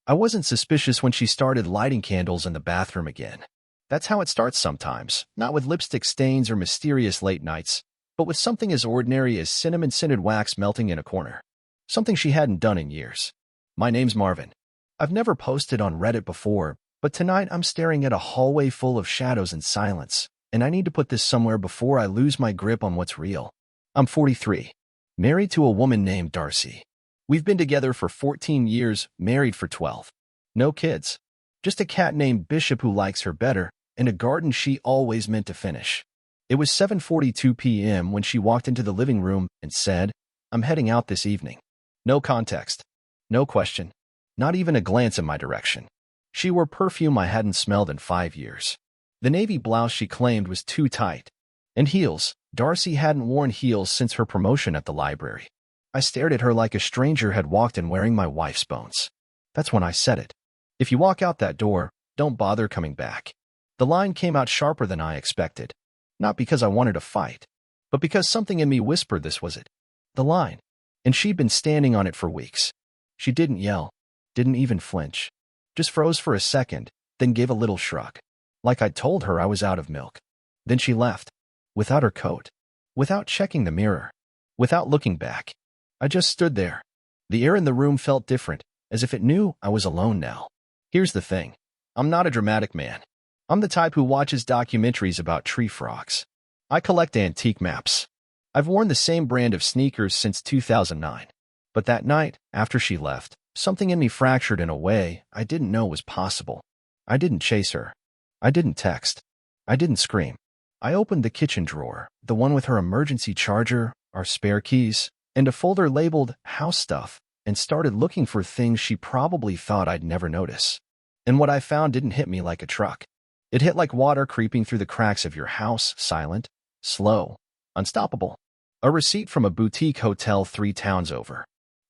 I wasn't suspicious when she started lighting candles in the bathroom again. That's how it starts sometimes, not with lipstick stains or mysterious late nights, but with something as ordinary as cinnamon-scented wax melting in a corner. Something she hadn't done in years. My name's Marvin. I've never posted on Reddit before, but tonight I'm staring at a hallway full of shadows and silence, and I need to put this somewhere before I lose my grip on what's real. I'm 43, married to a woman named Darcy. We've been together for 14 years, married for 12. No kids. Just a cat named Bishop who likes her better, and a garden she always meant to finish. It was 7:42 p.m. when she walked into the living room and said, "I'm heading out this evening." No context. No question. Not even a glance in my direction. She wore perfume I hadn't smelled in 5 years. The navy blouse she claimed was too tight. And heels. Darcy hadn't worn heels since her promotion at the library. I stared at her like a stranger had walked in wearing my wife's bones. That's when I said it. If you walk out that door, don't bother coming back. The line came out sharper than I expected. Not because I wanted to fight, but because something in me whispered this was it. The line. And she'd been standing on it for weeks. She didn't yell, didn't even flinch. Just froze for a second, then gave a little shrug. Like I'd told her I was out of milk. Then she left. Without her coat. Without checking the mirror. Without looking back. I just stood there. The air in the room felt different, as if it knew I was alone now. Here's the thing. I'm not a dramatic man. I'm the type who watches documentaries about tree frogs. I collect antique maps. I've worn the same brand of sneakers since 2009. But that night, after she left, something in me fractured in a way I didn't know was possible. I didn't chase her. I didn't text. I didn't scream. I opened the kitchen drawer, the one with her emergency charger, our spare keys, and a folder labeled house stuff, and started looking for things she probably thought I'd never notice. And what I found didn't hit me like a truck. It hit like water creeping through the cracks of your house, silent, slow, unstoppable. A receipt from a boutique hotel 3 towns over.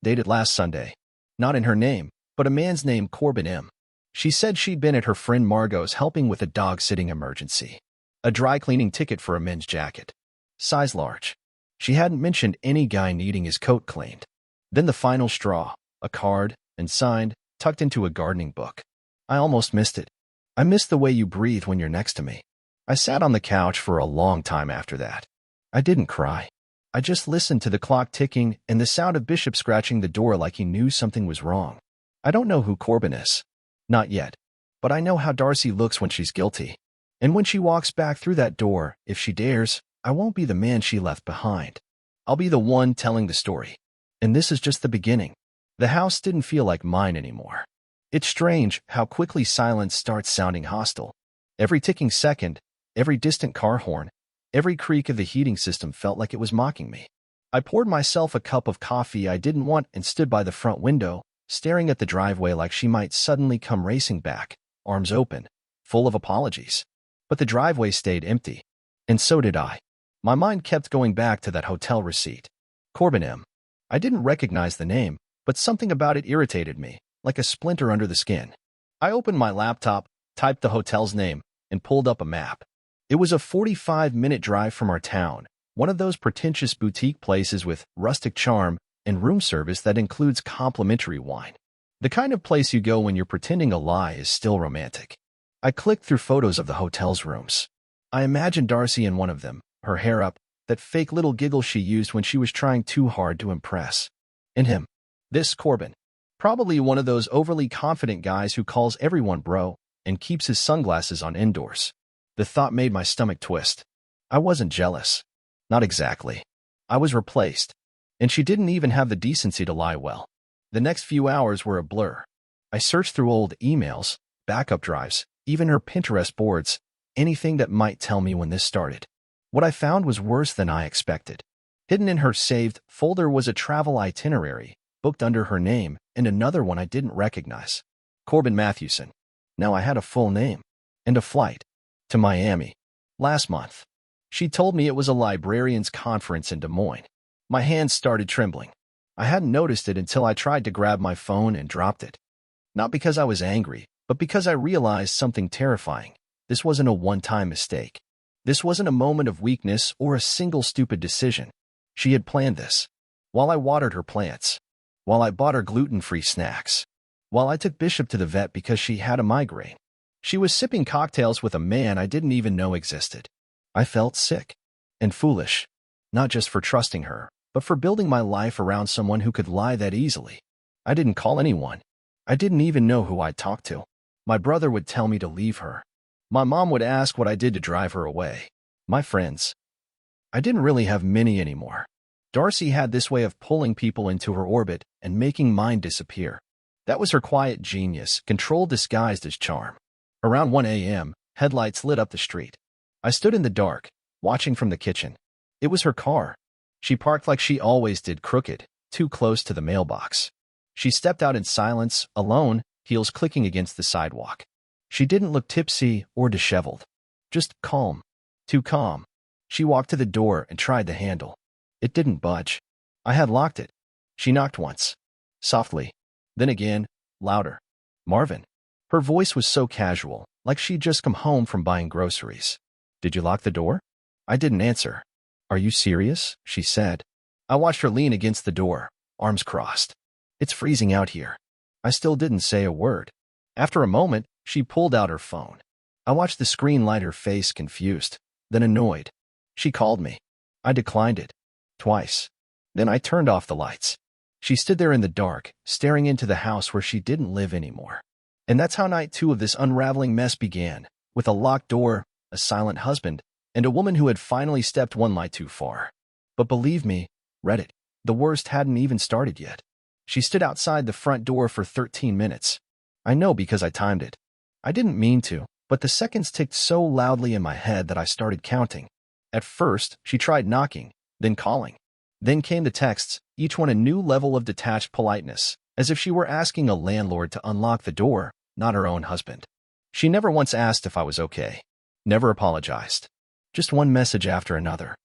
Dated last Sunday. Not in her name, but a man's name, Corbin M. She said she'd been at her friend Margot's helping with a dog-sitting emergency. A dry cleaning ticket for a men's jacket. Size large. She hadn't mentioned any guy needing his coat cleaned. Then the final straw, a card, and signed, tucked into a gardening book. I almost missed it. I missed the way you breathe when you're next to me. I sat on the couch for a long time after that. I didn't cry. I just listened to the clock ticking and the sound of Bishop scratching the door like he knew something was wrong. I don't know who Corbin is. Not yet. But I know how Darcy looks when she's guilty. And when she walks back through that door, if she dares, I won't be the man she left behind. I'll be the one telling the story. And this is just the beginning. The house didn't feel like mine anymore. It's strange how quickly silence starts sounding hostile. Every ticking second, every distant car horn, every creak of the heating system felt like it was mocking me. I poured myself a cup of coffee I didn't want and stood by the front window, staring at the driveway like she might suddenly come racing back, arms open, full of apologies. But the driveway stayed empty. And so did I. My mind kept going back to that hotel receipt. Corbin M. I didn't recognize the name, but something about it irritated me, like a splinter under the skin. I opened my laptop, typed the hotel's name, and pulled up a map. It was a 45-minute drive from our town, one of those pretentious boutique places with rustic charm and room service that includes complimentary wine. The kind of place you go when you're pretending a lie is still romantic. I clicked through photos of the hotel's rooms. I imagined Darcy in one of them, her hair up, that fake little giggle she used when she was trying too hard to impress. And him. This Corbin. Probably one of those overly confident guys who calls everyone bro and keeps his sunglasses on indoors. The thought made my stomach twist. I wasn't jealous. Not exactly. I was replaced. And she didn't even have the decency to lie well. The next few hours were a blur. I searched through old emails, backup drives, even her Pinterest boards, anything that might tell me when this started. What I found was worse than I expected. Hidden in her saved folder was a travel itinerary, booked under her name, and another one I didn't recognize. Corbin Mathewson. Now I had a full name. And a flight. To Miami. Last month. She told me it was a librarian's conference in Des Moines. My hands started trembling. I hadn't noticed it until I tried to grab my phone and dropped it. Not because I was angry, but because I realized something terrifying. This wasn't a one-time mistake. This wasn't a moment of weakness or a single stupid decision. She had planned this. While I watered her plants. While I bought her gluten-free snacks. while I took Bishop to the vet because she had a migraine. She was sipping cocktails with a man I didn't even know existed. I felt sick and foolish, not just for trusting her, but for building my life around someone who could lie that easily. I didn't call anyone. I didn't even know who I'd talk to. My brother would tell me to leave her. My mom would ask what I did to drive her away. My friends. I didn't really have many anymore. Darcy had this way of pulling people into her orbit and making mine disappear. That was her quiet genius, control disguised as charm. Around 1 a.m., headlights lit up the street. I stood in the dark, watching from the kitchen. It was her car. She parked like she always did, crooked, too close to the mailbox. She stepped out in silence, alone, heels clicking against the sidewalk. She didn't look tipsy or disheveled. Just calm. Too calm. She walked to the door and tried the handle. It didn't budge. I had locked it. She knocked once. Softly. Then again, louder. Marvin. Her voice was so casual, like she'd just come home from buying groceries. Did you lock the door? I didn't answer. Are you serious? She said. I watched her lean against the door, arms crossed. It's freezing out here. I still didn't say a word. After a moment, she pulled out her phone. I watched the screen light, her face confused, then annoyed. She called me. I declined it. Twice. Then I turned off the lights. She stood there in the dark, staring into the house where she didn't live anymore. And that's how night 2 of this unraveling mess began, with a locked door, a silent husband, and a woman who had finally stepped one light too far. But believe me, Reddit, the worst hadn't even started yet. She stood outside the front door for 13 minutes. I know because I timed it. I didn't mean to, but the seconds ticked so loudly in my head that I started counting. At first, she tried knocking, then calling. Then came the texts, each one a new level of detached politeness, as if she were asking a landlord to unlock the door, not her own husband. She never once asked if I was okay. Never apologized. Just one message after another.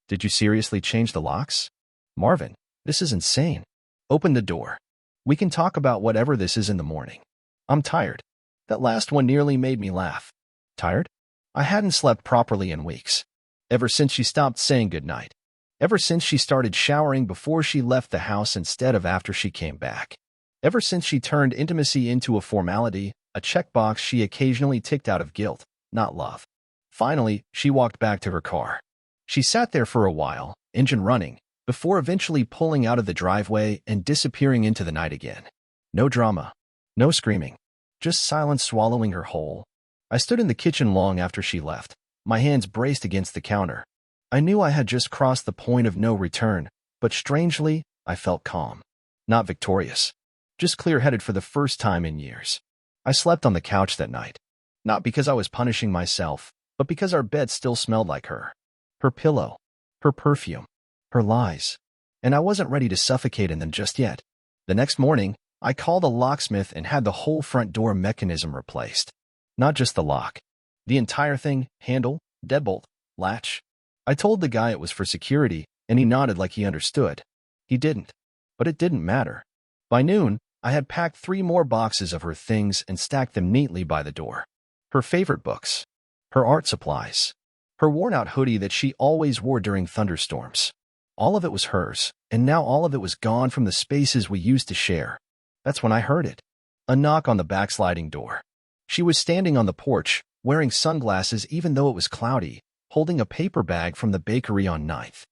Did you seriously change the locks? Marvin, this is insane. Open the door. We can talk about whatever this is in the morning. I'm tired. That last one nearly made me laugh. Tired? I hadn't slept properly in weeks. Ever since she stopped saying goodnight. Ever since she started showering before she left the house instead of after she came back. Ever since she turned intimacy into a formality, a checkbox she occasionally ticked out of guilt, not love. Finally, she walked back to her car. She sat there for a while, engine running, before eventually pulling out of the driveway and disappearing into the night again. No drama. No screaming. Just silence swallowing her whole. I stood in the kitchen long after she left, my hands braced against the counter. I knew I had just crossed the point of no return, but strangely, I felt calm. Not victorious. Just clear-headed for the first time in years. I slept on the couch that night. Not because I was punishing myself, but because our bed still smelled like her. Her pillow. Her perfume. Her lies. And I wasn't ready to suffocate in them just yet. The next morning, I called a locksmith and had the whole front door mechanism replaced. Not just the lock. The entire thing, handle, deadbolt, latch. I told the guy it was for security, and he nodded like he understood. He didn't. But it didn't matter. By noon, I had packed 3 more boxes of her things and stacked them neatly by the door. Her favorite books. Her art supplies. Her worn-out hoodie that she always wore during thunderstorms. All of it was hers, and now all of it was gone from the spaces we used to share. That's when I heard it. A knock on the backsliding door. She was standing on the porch, wearing sunglasses even though it was cloudy, holding a paper bag from the bakery on 9th.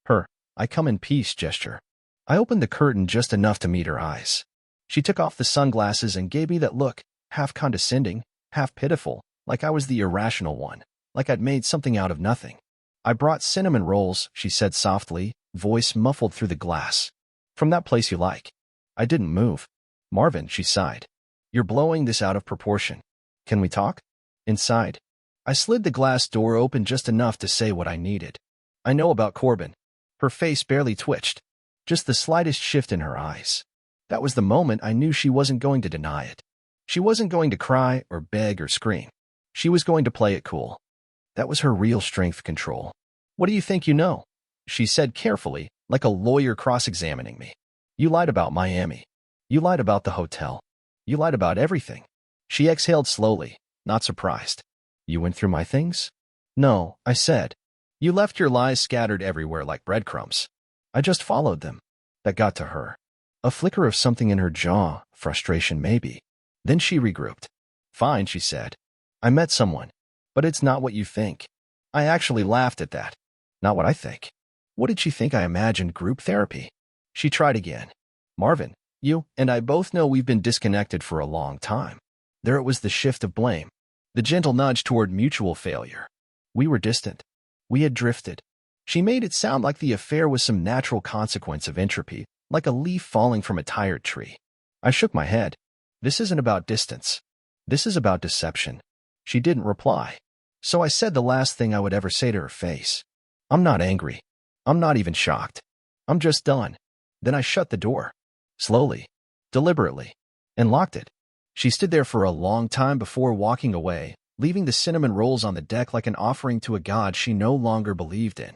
Her, I come in peace gesture. I opened the curtain just enough to meet her eyes. She took off the sunglasses and gave me that look, half condescending, half pitiful, like I was the irrational one, like I'd made something out of nothing. I brought cinnamon rolls, she said softly, voice muffled through the glass. From that place you like. I didn't move. Marvin, she sighed. You're blowing this out of proportion. Can we talk? Inside. I slid the glass door open just enough to say what I needed. I know about Corbin. Her face barely twitched. Just the slightest shift in her eyes. That was the moment I knew she wasn't going to deny it. She wasn't going to cry or beg or scream. She was going to play it cool. That was her real strength control. What do you think you know? She said carefully, like a lawyer cross-examining me. You lied about Miami. You lied about the hotel. You lied about everything. She exhaled slowly, not surprised. You went through my things? No, I said. You left your lies scattered everywhere like breadcrumbs. I just followed them. That got to her. A flicker of something in her jaw, frustration maybe. Then she regrouped. Fine, she said. I met someone. But it's not what you think. I actually laughed at that. Not what I think. What did she think I imagined group therapy? She tried again. Marvin, you and I both know we've been disconnected for a long time. There it was, the shift of blame. The gentle nudge toward mutual failure. We were distant. We had drifted. She made it sound like the affair was some natural consequence of entropy, like a leaf falling from a tired tree. I shook my head. This isn't about distance. This is about deception. She didn't reply. So I said the last thing I would ever say to her face. I'm not angry. I'm not even shocked. I'm just done. Then I shut the door. Slowly. Deliberately. And locked it. She stood there for a long time before walking away, leaving the cinnamon rolls on the deck like an offering to a god she no longer believed in.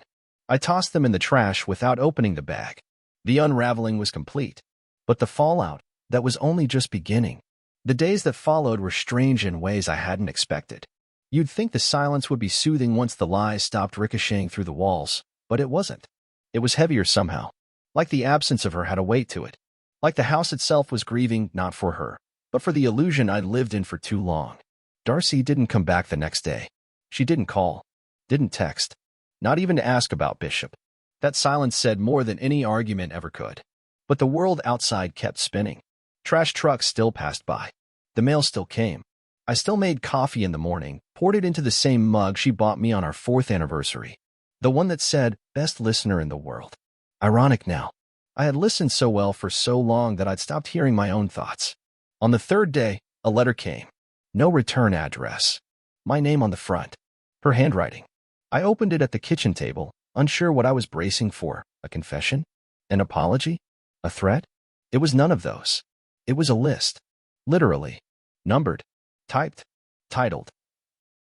I tossed them in the trash without opening the bag. The unraveling was complete. But the fallout, that was only just beginning. The days that followed were strange in ways I hadn't expected. You'd think the silence would be soothing once the lies stopped ricocheting through the walls, but it wasn't. It was heavier somehow. Like the absence of her had a weight to it. Like the house itself was grieving not for her, but for the illusion I'd lived in for too long. Darcy didn't come back the next day. She didn't call. Didn't text. Not even to ask about Bishop. That silence said more than any argument ever could. But the world outside kept spinning. Trash trucks still passed by. The mail still came. I still made coffee in the morning, poured it into the same mug she bought me on our 4th anniversary. The one that said, best listener in the world. Ironic now. I had listened so well for so long that I'd stopped hearing my own thoughts. On the 3rd day, a letter came. No return address. My name on the front. Her handwriting. I opened it at the kitchen table, unsure what I was bracing for. A confession? An apology? A threat? It was none of those. It was a list. Literally. Numbered. Typed. Titled.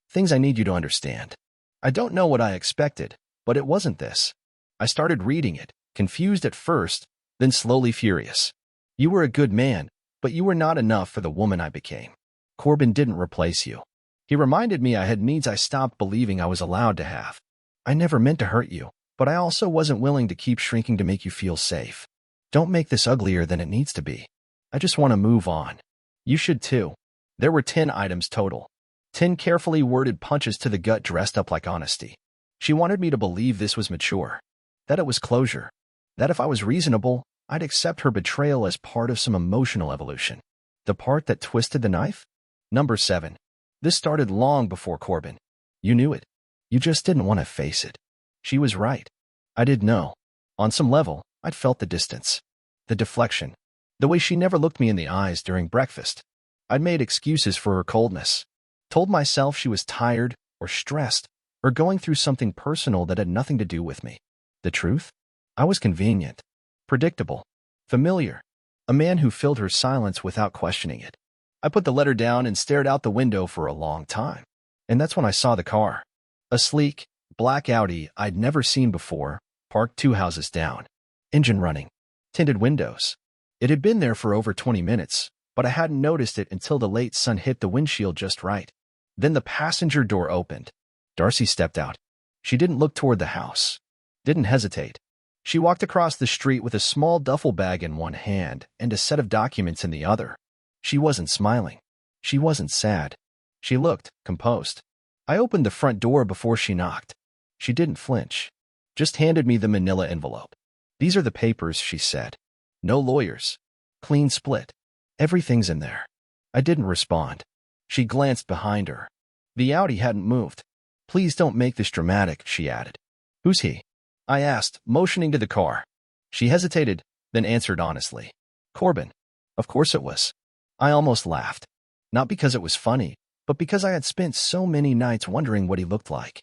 Things I need you to understand. I don't know what I expected, but it wasn't this. I started reading it, confused at first, then slowly furious. You were a good man, but you were not enough for the woman I became. Corbin didn't replace you. He reminded me I had needs I stopped believing I was allowed to have. I never meant to hurt you, but I also wasn't willing to keep shrinking to make you feel safe. Don't make this uglier than it needs to be. I just want to move on. You should too. There were 10 items total. 10 carefully worded punches to the gut dressed up like honesty. She wanted me to believe this was mature. That it was closure. That if I was reasonable, I'd accept her betrayal as part of some emotional evolution. The part that twisted the knife? Number 7. This started long before Corbin. You knew it. You just didn't want to face it. She was right. I did know. On some level, I'd felt the distance. The deflection. The way she never looked me in the eyes during breakfast. I'd made excuses for her coldness. Told myself she was tired, or stressed, or going through something personal that had nothing to do with me. The truth? I was convenient. Predictable. Familiar. A man who filled her silence without questioning it. I put the letter down and stared out the window for a long time. And that's when I saw the car. A sleek, black Audi I'd never seen before, parked 2 houses down. Engine running. Tinted windows. It had been there for over 20 minutes, but I hadn't noticed it until the late sun hit the windshield just right. Then the passenger door opened. Darcy stepped out. She didn't look toward the house. Didn't hesitate. She walked across the street with a small duffel bag in one hand and a set of documents in the other. She wasn't smiling. She wasn't sad. She looked composed. I opened the front door before she knocked. She didn't flinch. Just handed me the manila envelope. These are the papers, she said. No lawyers. Clean split. Everything's in there. I didn't respond. She glanced behind her. The Audi hadn't moved. Please don't make this dramatic, she added. Who's he? I asked, motioning to the car. She hesitated, then answered honestly. Corbin. Of course it was. I almost laughed. Not because it was funny, but because I had spent so many nights wondering what he looked like.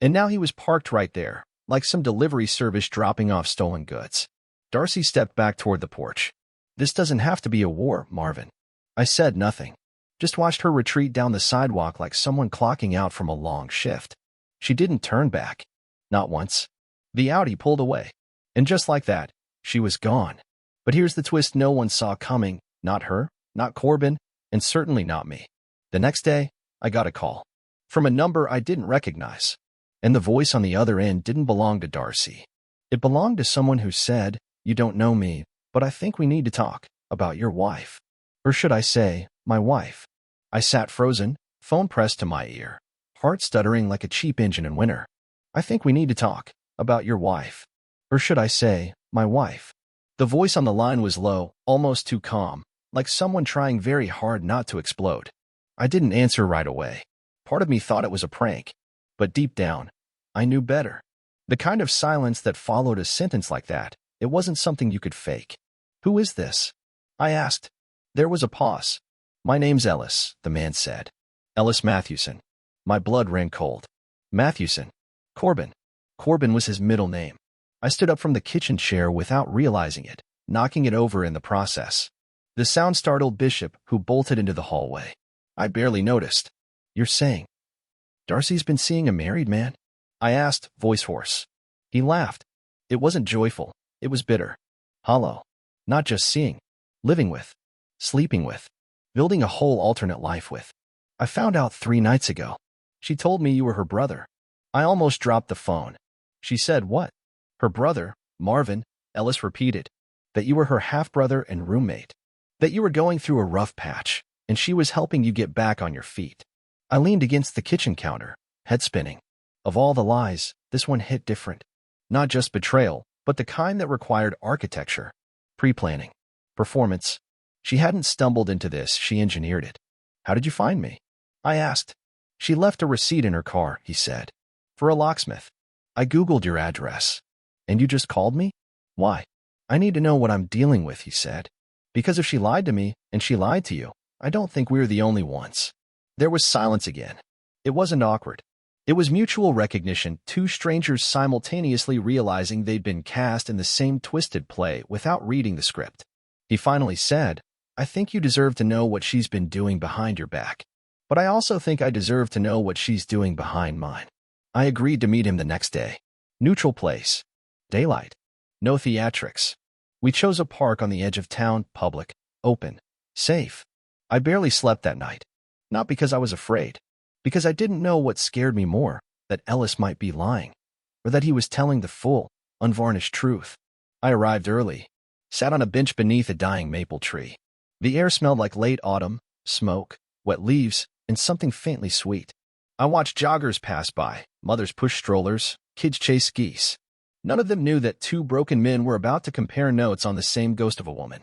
And now he was parked right there, like some delivery service dropping off stolen goods. Darcy stepped back toward the porch. This doesn't have to be a war, Marvin. I said nothing. Just watched her retreat down the sidewalk like someone clocking out from a long shift. She didn't turn back. Not once. The Audi pulled away. And just like that, she was gone. But here's the twist no one saw coming. Not her, not Corbin, and certainly not me. The next day, I got a call. From a number I didn't recognize. And the voice on the other end didn't belong to Darcy. It belonged to someone who said, "You don't know me, but I think we need to talk about your wife. Or should I say, my wife? I sat frozen, phone pressed to my ear, heart stuttering like a cheap engine in winter. I think we need to talk about your wife. Or should I say, my wife? The voice on the line was low, almost too calm, like someone trying very hard not to explode. I didn't answer right away. Part of me thought it was a prank, but deep down, I knew better. The kind of silence that followed a sentence like that, it wasn't something you could fake. Who is this? I asked. There was a pause. My name's Ellis, the man said. Ellis Matthewson. My blood ran cold. Matthewson. Corbin. Corbin was his middle name. I stood up from the kitchen chair without realizing it, knocking it over in the process. The sound startled Bishop, who bolted into the hallway. I barely noticed. You're saying Darcy's been seeing a married man? I asked, voice hoarse. He laughed. It wasn't joyful. It was bitter. Hollow. Not just seeing. Living with. Sleeping with. Building a whole alternate life with. I found out 3 nights ago. She told me you were her brother. I almost dropped the phone. She said what? Her brother, Marvin, Ellis repeated. That you were her half-brother and roommate. That you were going through a rough patch, and she was helping you get back on your feet. I leaned against the kitchen counter, head spinning. Of all the lies, this one hit different. Not just betrayal, but the kind that required architecture, pre-planning, performance. She hadn't stumbled into this, she engineered it. How did you find me? I asked. She left a receipt in her car, he said. For a locksmith. I Googled your address. And you just called me? Why? I need to know what I'm dealing with, he said. Because if she lied to me, and she lied to you, I don't think we're the only ones. There was silence again. It wasn't awkward. It was mutual recognition, 2 strangers simultaneously realizing they'd been cast in the same twisted play without reading the script. He finally said, I think you deserve to know what she's been doing behind your back. But I also think I deserve to know what she's doing behind mine. I agreed to meet him the next day. Neutral place. Daylight. No theatrics. We chose a park on the edge of town, public, open, safe. I barely slept that night. Not because I was afraid. Because I didn't know what scared me more, that Ellis might be lying, or that he was telling the full, unvarnished truth. I arrived early, sat on a bench beneath a dying maple tree. The air smelled like late autumn, smoke, wet leaves, and something faintly sweet. I watched joggers pass by, mothers push strollers, kids chase geese. None of them knew that 2 broken men were about to compare notes on the same ghost of a woman.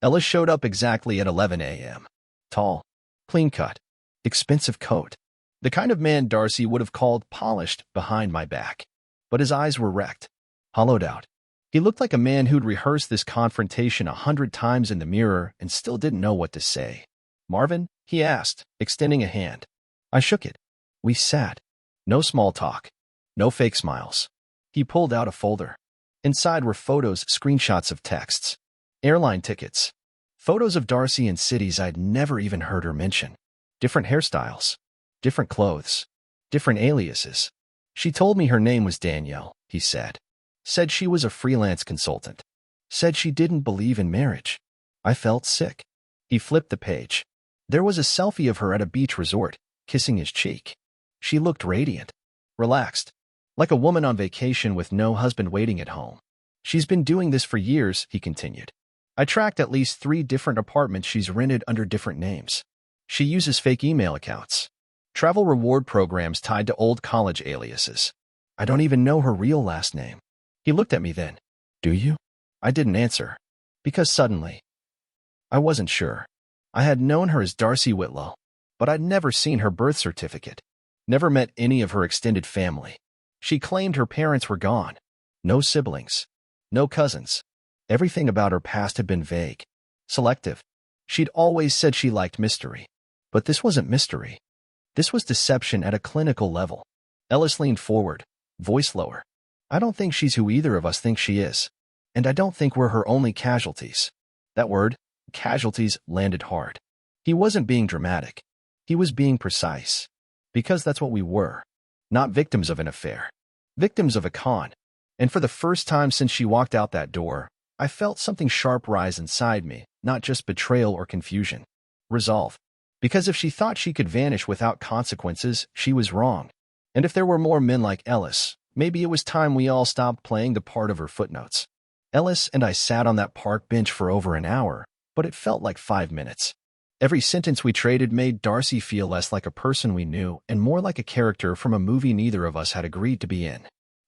Ellis showed up exactly at 11 a.m. Tall, clean-cut, expensive coat. The kind of man Darcy would have called polished behind my back. But his eyes were wrecked, hollowed out. He looked like a man who'd rehearsed this confrontation 100 times in the mirror and still didn't know what to say. Marvin? He asked, extending a hand. I shook it. We sat. No small talk. No fake smiles. He pulled out a folder. Inside were photos, screenshots of texts. Airline tickets. Photos of Darcy in cities I'd never even heard her mention. Different hairstyles. Different clothes. Different aliases. She told me her name was Danielle, he said. Said she was a freelance consultant. Said she didn't believe in marriage. I felt sick. He flipped the page. There was a selfie of her at a beach resort, kissing his cheek. She looked radiant. Relaxed. Like a woman on vacation with no husband waiting at home. She's been doing this for years, he continued. I tracked at least 3 different apartments she's rented under different names. She uses fake email accounts. Travel reward programs tied to old college aliases. I don't even know her real last name. He looked at me then. Do you? I didn't answer. Because suddenly, I wasn't sure. I had known her as Darcy Whitlow, but I'd never seen her birth certificate. Never met any of her extended family. She claimed her parents were gone. No siblings. No cousins. Everything about her past had been vague. Selective. She'd always said she liked mystery. But this wasn't mystery. This was deception at a clinical level. Ellis leaned forward, voice lower. I don't think she's who either of us think she is. And I don't think we're her only casualties. That word, casualties, landed hard. He wasn't being dramatic. He was being precise. Because that's what we were. Not victims of an affair. Victims of a con. And for the first time since she walked out that door, I felt something sharp rise inside me, not just betrayal or confusion. Resolve. Because if she thought she could vanish without consequences, she was wrong. And if there were more men like Ellis, maybe it was time we all stopped playing the part of her footnotes. Ellis and I sat on that park bench for over an hour, but it felt like 5 minutes. Every sentence we traded made Darcy feel less like a person we knew and more like a character from a movie neither of us had agreed to be in.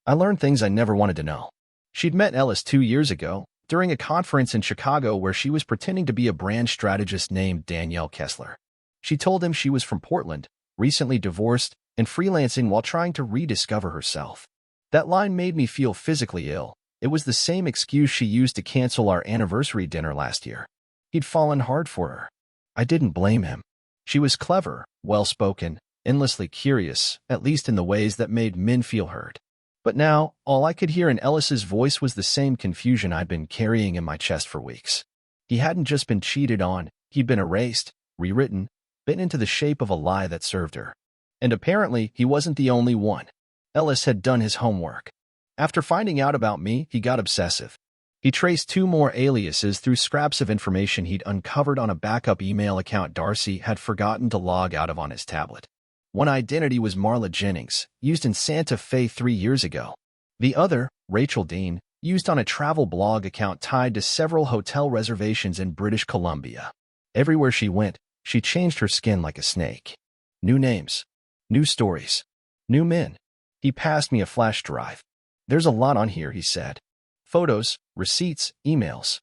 I learned things I never wanted to know. She'd met Ellis 2 years ago, during a conference in Chicago where she was pretending to be a brand strategist named Danielle Kessler. She told him she was from Portland, recently divorced, and freelancing while trying to rediscover herself. That line made me feel physically ill. It was the same excuse she used to cancel our anniversary dinner last year. He'd fallen hard for her. I didn't blame him. She was clever, well-spoken, endlessly curious, at least in the ways that made men feel heard. But now, all I could hear in Ellis's voice was the same confusion I'd been carrying in my chest for weeks. He hadn't just been cheated on, he'd been erased, rewritten, bent into the shape of a lie that served her. And apparently, he wasn't the only one. Ellis had done his homework. After finding out about me, he got obsessive. He traced 2 more aliases through scraps of information he'd uncovered on a backup email account Darcy had forgotten to log out of on his tablet. One identity was Marla Jennings, used in Santa Fe 3 years ago. The other, Rachel Dean, used on a travel blog account tied to several hotel reservations in British Columbia. Everywhere she went, she changed her skin like a snake. New names, new stories, new men. He passed me a flash drive. "There's a lot on here," he said. "Photos, receipts, emails."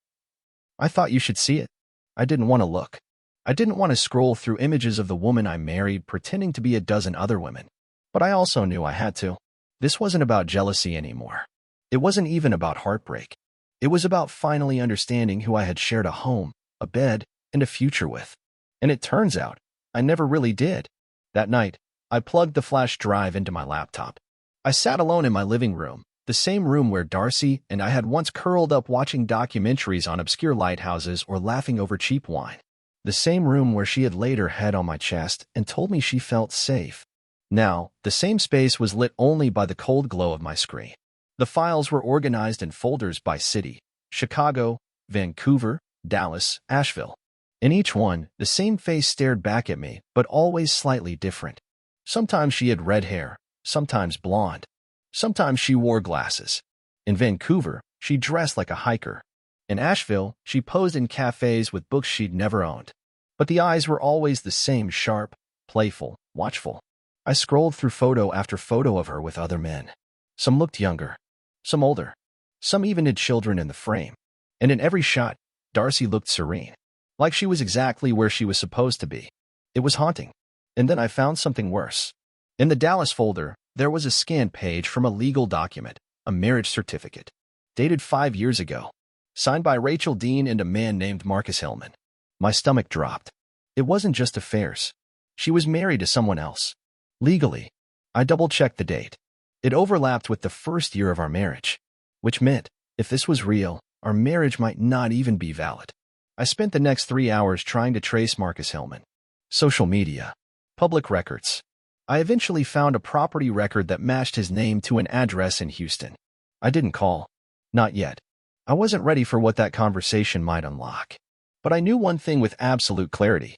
"I thought you should see it." I didn't want to look. I didn't want to scroll through images of the woman I married pretending to be a dozen other women. But I also knew I had to. This wasn't about jealousy anymore. It wasn't even about heartbreak. It was about finally understanding who I had shared a home, a bed, and a future with. And it turns out, I never really did. That night, I plugged the flash drive into my laptop. I sat alone in my living room, the same room where Darcy and I had once curled up watching documentaries on obscure lighthouses or laughing over cheap wine. The same room where she had laid her head on my chest and told me she felt safe. Now, the same space was lit only by the cold glow of my screen. The files were organized in folders by city: Chicago, Vancouver, Dallas, Asheville. In each one, the same face stared back at me, but always slightly different. Sometimes she had red hair, sometimes blonde. Sometimes she wore glasses. In Vancouver, she dressed like a hiker. In Asheville, she posed in cafes with books she'd never owned. But the eyes were always the same: sharp, playful, watchful. I scrolled through photo after photo of her with other men. Some looked younger, some older. Some even had children in the frame. And in every shot, Darcy looked serene, like she was exactly where she was supposed to be. It was haunting. And then I found something worse. In the Dallas folder, there was a scanned page from a legal document, a marriage certificate, dated 5 years ago, signed by Rachel Dean and a man named Marcus Hillman. My stomach dropped. It wasn't just affairs. She was married to someone else. Legally. I double-checked the date. It overlapped with the first year of our marriage, which meant, if this was real, our marriage might not even be valid. I spent the next 3 hours trying to trace Marcus Hillman. Social media. Public records. I eventually found a property record that matched his name to an address in Houston. I didn't call. Not yet. I wasn't ready for what that conversation might unlock. But I knew one thing with absolute clarity.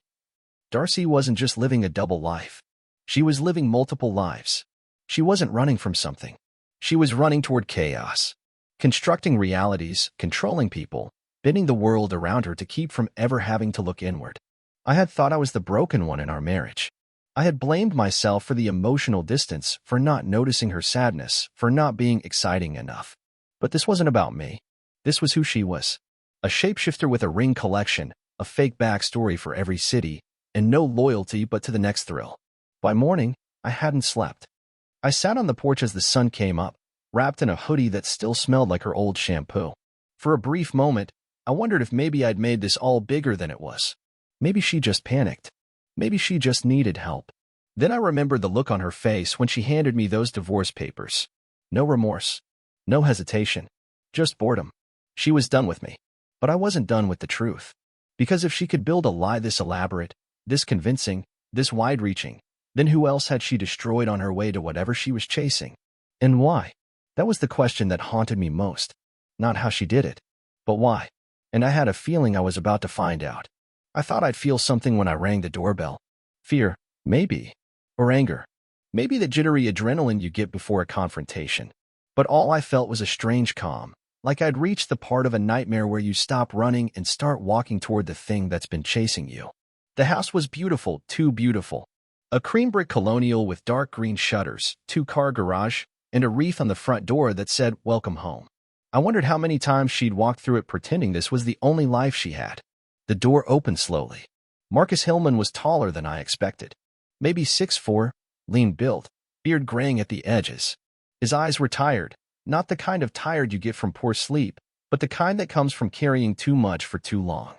Darcy wasn't just living a double life. She was living multiple lives. She wasn't running from something. She was running toward chaos. Constructing realities, controlling people, bending the world around her to keep from ever having to look inward. I had thought I was the broken one in our marriage. I had blamed myself for the emotional distance, for not noticing her sadness, for not being exciting enough. But this wasn't about me. This was who she was. A shapeshifter with a ring collection, a fake backstory for every city, and no loyalty but to the next thrill. By morning, I hadn't slept. I sat on the porch as the sun came up, wrapped in a hoodie that still smelled like her old shampoo. For a brief moment, I wondered if maybe I'd made this all bigger than it was. Maybe she just panicked. Maybe she just needed help. Then I remembered the look on her face when she handed me those divorce papers. No remorse. No hesitation. Just boredom. She was done with me. But I wasn't done with the truth. Because if she could build a lie this elaborate, this convincing, this wide-reaching, then who else had she destroyed on her way to whatever she was chasing? And why? That was the question that haunted me most. Not how she did it, but why. And I had a feeling I was about to find out. I thought I'd feel something when I rang the doorbell. Fear, maybe. Or anger. Maybe the jittery adrenaline you get before a confrontation. But all I felt was a strange calm, Like I'd reached the part of a nightmare where you stop running and start walking toward the thing that's been chasing you. The house was beautiful, too beautiful. A cream brick colonial with dark green shutters, two-car garage, and a wreath on the front door that said, "Welcome home." I wondered how many times she'd walked through it pretending this was the only life she had. The door opened slowly. Marcus Hillman was taller than I expected. Maybe 6'4", lean build, beard graying at the edges. His eyes were tired, not the kind of tired you get from poor sleep, but the kind that comes from carrying too much for too long.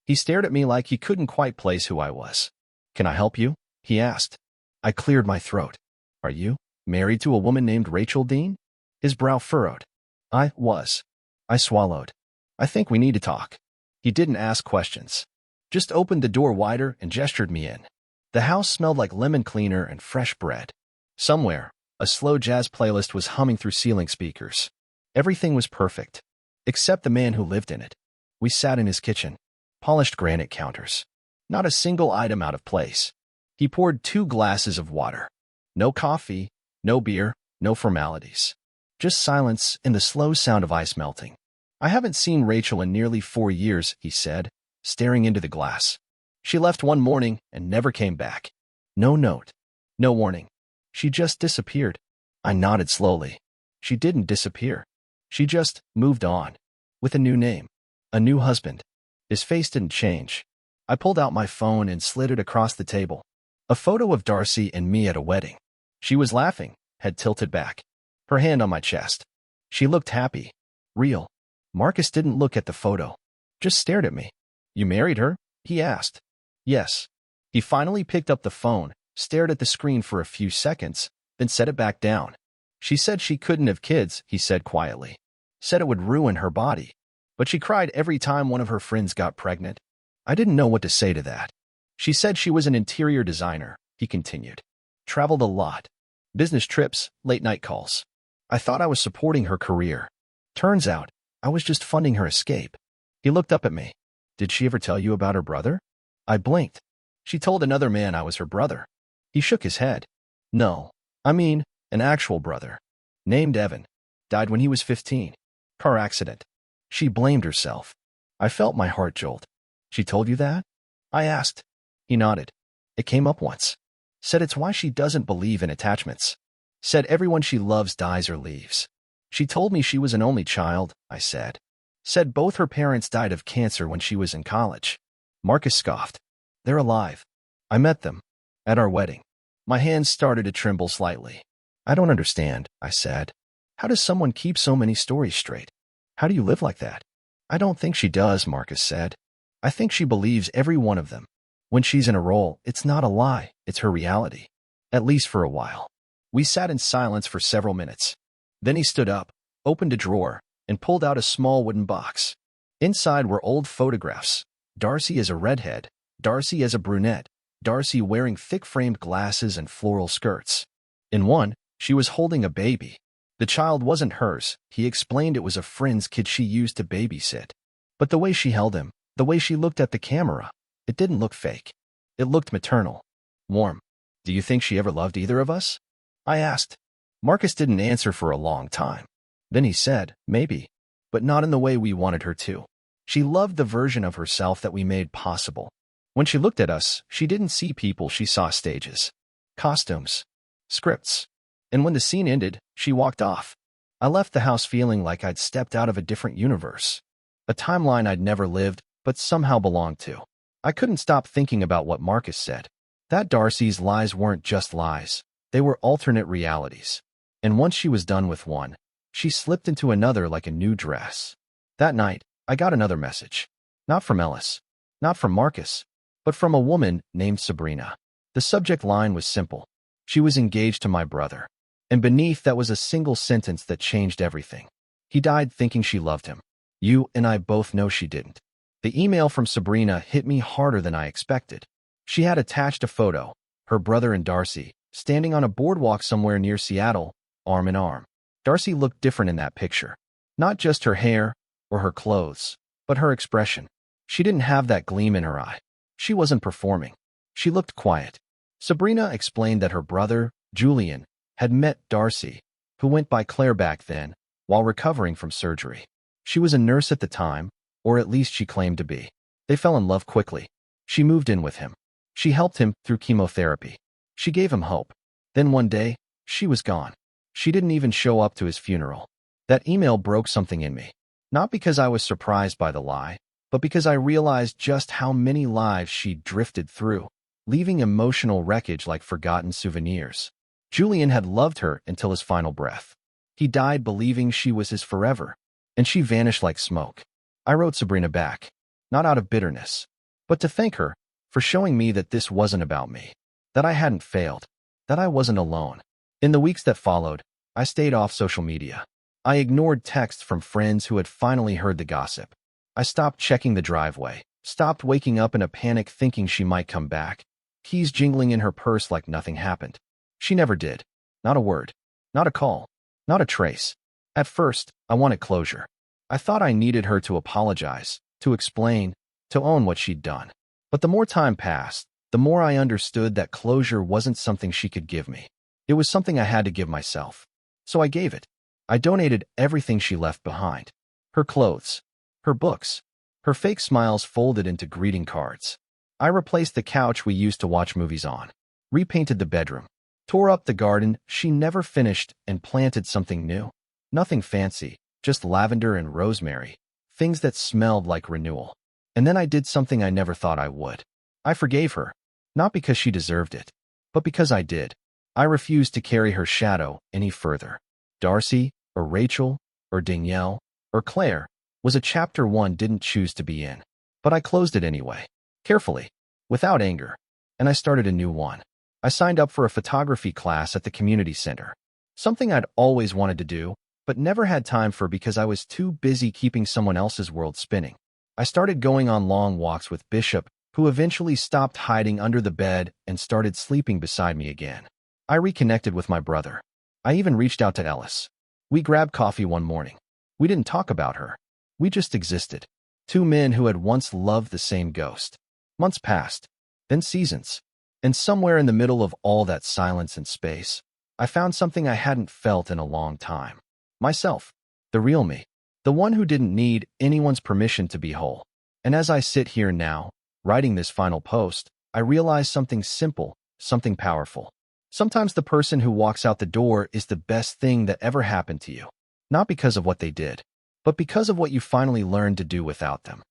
He stared at me like he couldn't quite place who I was. "Can I help you?" he asked. I cleared my throat. "Are you married to a woman named Rachel Dean?" His brow furrowed. I was. I swallowed. "I think we need to talk." He didn't ask questions. Just opened the door wider and gestured me in. The house smelled like lemon cleaner and fresh bread. Somewhere, a slow jazz playlist was humming through ceiling speakers. Everything was perfect, except the man who lived in it. We sat in his kitchen. Polished granite counters. Not a single item out of place. He poured 2 glasses of water. No coffee, no beer, no formalities. Just silence and the slow sound of ice melting. "I haven't seen Rachel in nearly 4 years," he said, staring into the glass. "She left one morning and never came back. No note. No warning. She just disappeared." I nodded slowly. She didn't disappear. She just moved on. With a new name. A new husband. His face didn't change. I pulled out my phone and slid it across the table. A photo of Darcy and me at a wedding. She was laughing, head tilted back. Her hand on my chest. She looked happy. Real. Marcus didn't look at the photo. Just stared at me. "You married her?" he asked. "Yes." He finally picked up the phone, stared at the screen for a few seconds, then set it back down. "She said she couldn't have kids," he said quietly. "Said it would ruin her body. But she cried every time one of her friends got pregnant." I didn't know what to say to that. "She said she was an interior designer," he continued. "Traveled a lot. Business trips, late-night calls. I thought I was supporting her career. Turns out, I was just funding her escape." He looked up at me. "Did she ever tell you about her brother?" I blinked. "She told another man I was her brother." He shook his head. "No. I mean, an actual brother. Named Evan. Died when he was 15. Car accident." She blamed herself. I felt my heart jolt. "She told you that?" I asked. He nodded. "It came up once. Said it's why she doesn't believe in attachments. Said everyone she loves dies or leaves." "She told me she was an only child," I said. "Said both her parents died of cancer when she was in college." Marcus scoffed. "They're alive. I met them. At our wedding." My hands started to tremble slightly. "I don't understand," I said. "How does someone keep so many stories straight? How do you live like that?" "I don't think she does," Marcus said. "I think she believes every one of them. When she's in a role, it's not a lie, it's her reality. At least for a while." We sat in silence for several minutes. Then he stood up, opened a drawer, and pulled out a small wooden box. Inside were old photographs. Darcy as a redhead, Darcy as a brunette, Darcy wearing thick-framed glasses and floral skirts. In one, she was holding a baby. The child wasn't hers. He explained it was a friend's kid she used to babysit. But the way she held him, the way she looked at the camera, it didn't look fake. It looked maternal. Warm. "Do you think she ever loved either of us?" I asked. Marcus didn't answer for a long time. Then he said, "Maybe, but not in the way we wanted her to. She loved the version of herself that we made possible. When she looked at us, she didn't see people, she saw stages, costumes, scripts. And when the scene ended, she walked off. I left the house feeling like I'd stepped out of a different universe. A timeline I'd never lived, but somehow belonged to. I couldn't stop thinking about what Marcus said. That Darcy's lies weren't just lies. They were alternate realities. And once she was done with one, she slipped into another like a new dress. That night, I got another message. Not from Ellis. Not from Marcus. But from a woman named Sabrina. The subject line was simple. She was engaged to my brother. And beneath that was a single sentence that changed everything. He died thinking she loved him. You and I both know she didn't. The email from Sabrina hit me harder than I expected. She had attached a photo, her brother and Darcy, standing on a boardwalk somewhere near Seattle, arm in arm. Darcy looked different in that picture. Not just her hair or her clothes, but her expression. She didn't have that gleam in her eye. She wasn't performing. She looked quiet. Sabrina explained that her brother, Julian, had met Darcy, who went by Claire back then, while recovering from surgery. She was a nurse at the time, or at least she claimed to be. They fell in love quickly. She moved in with him. She helped him through chemotherapy. She gave him hope. Then one day, she was gone. She didn't even show up to his funeral. That email broke something in me. Not because I was surprised by the lie, but because I realized just how many lives she'd drifted through, leaving emotional wreckage like forgotten souvenirs. Julian had loved her until his final breath. He died believing she was his forever, and she vanished like smoke. I wrote Sabrina back, not out of bitterness, but to thank her for showing me that this wasn't about me, that I hadn't failed, that I wasn't alone. In the weeks that followed, I stayed off social media. I ignored texts from friends who had finally heard the gossip. I stopped checking the driveway, stopped waking up in a panic thinking she might come back, keys jingling in her purse like nothing happened. She never did. Not a word. Not a call. Not a trace. At first, I wanted closure. I thought I needed her to apologize, to explain, to own what she'd done. But the more time passed, the more I understood that closure wasn't something she could give me. It was something I had to give myself. So I gave it. I donated everything she left behind. Her clothes, her books, her fake smiles folded into greeting cards. I replaced the couch we used to watch movies on, repainted the bedroom, tore up the garden she never finished, and planted something new. Nothing fancy, just lavender and rosemary, things that smelled like renewal. And then I did something I never thought I would. I forgave her, not because she deserved it, but because I did. I refused to carry her shadow any further. Darcy, or Rachel, or Danielle, or Claire was a chapter one didn't choose to be in. But I closed it anyway, carefully, without anger, and I started a new one. I signed up for a photography class at the community center, something I'd always wanted to do, but never had time for because I was too busy keeping someone else's world spinning. I started going on long walks with Bishop, who eventually stopped hiding under the bed and started sleeping beside me again. I reconnected with my brother. I even reached out to Ellis. We grabbed coffee one morning. We didn't talk about her. We just existed. Two men who had once loved the same ghost. Months passed, then seasons. And somewhere in the middle of all that silence and space, I found something I hadn't felt in a long time. Myself. The real me. The one who didn't need anyone's permission to be whole. And as I sit here now, writing this final post, I realize something simple, something powerful. Sometimes the person who walks out the door is the best thing that ever happened to you. Not because of what they did, but because of what you finally learned to do without them.